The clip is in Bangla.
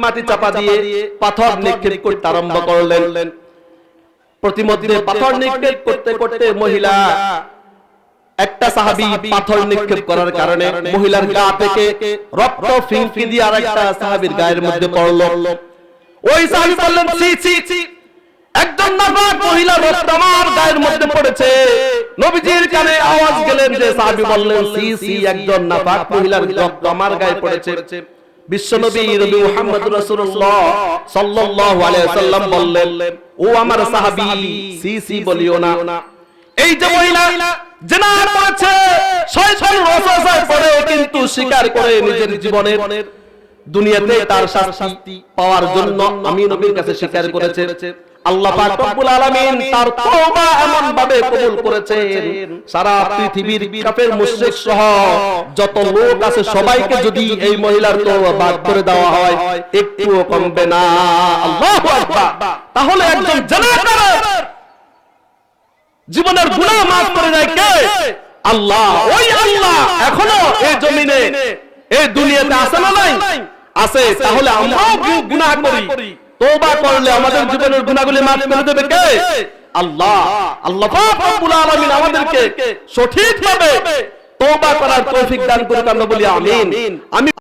মাটি চাপা দিয়ে পাথর নিক্ষেপ করতে আরম্ভ করলেন। প্রতিমধ্যে পাথর নিক্ষেপ করতে করতে মহিলা একটা সাহাবী পাথর নিক্ষেপ করার কারণে মহিলার গা থেকে রক্ত ফিনকি দিয়ে আরেকটা সাহাবীর গায়ের মধ্যে পড়লো। ওই সাহাবী বললেন, ছি ছি, একজন নাপাক মহিলা রক্ত আমার গায়ের মধ্যে পড়েছে। নবীজির কানে আওয়াজ গেলেন যে সাহাবী বললেন, ছি ছি, একজন নাপাক মহিলার রক্ত আমার গায়ে পড়েছে। বিশ্বনবী নবী মুহাম্মদ রাসূলুল্লাহ সাল্লাল্লাহু আলাইহি ওয়াসাল্লাম বললেন, ও আমার সাহাবী, ছি ছি বলিও না। এই যে মহিলা জিনা করেছে, শয়তানের ওয়াসওয়াসায় পড়ে কিন্তু স্বীকার করে নিজের জীবনের দুনিয়াতে তার শাস্তি পাওয়ার জন্য আমি নবীর কাছে স্বীকার করেছে। আল্লাহ পাক রব্বুল আলামিন তার তওবা এমন ভাবে কবুল করেছেন, সারা পৃথিবীর কাফের মুশরিক সহ যত লোক আছে সবাইকে যদি এই মহিলার তওবা বাদ করে দেওয়া হয় একটুও কমবে না। আল্লাহু আকবার। তাহলে একজন জিনাকার জীবনের গুনাহ মাফ করে দেয় কে? আল্লাহ। ওই আল্লাহ এখনো এই জমিনে এই দুনিয়াতে আছে না নাই? আছে। তাহলে আমরাও গুনাহ করি, তওবা করলে আমাদের জীবনের গুনাহগুলি মাফ করে দেবে কে? আল্লাহ। আল্লাহ পাক রব্বুল আলামিন আমাদেরকে সঠিকভাবে তওবা করার তৌফিক দান করুন, আমরা বলি আমিন। আমি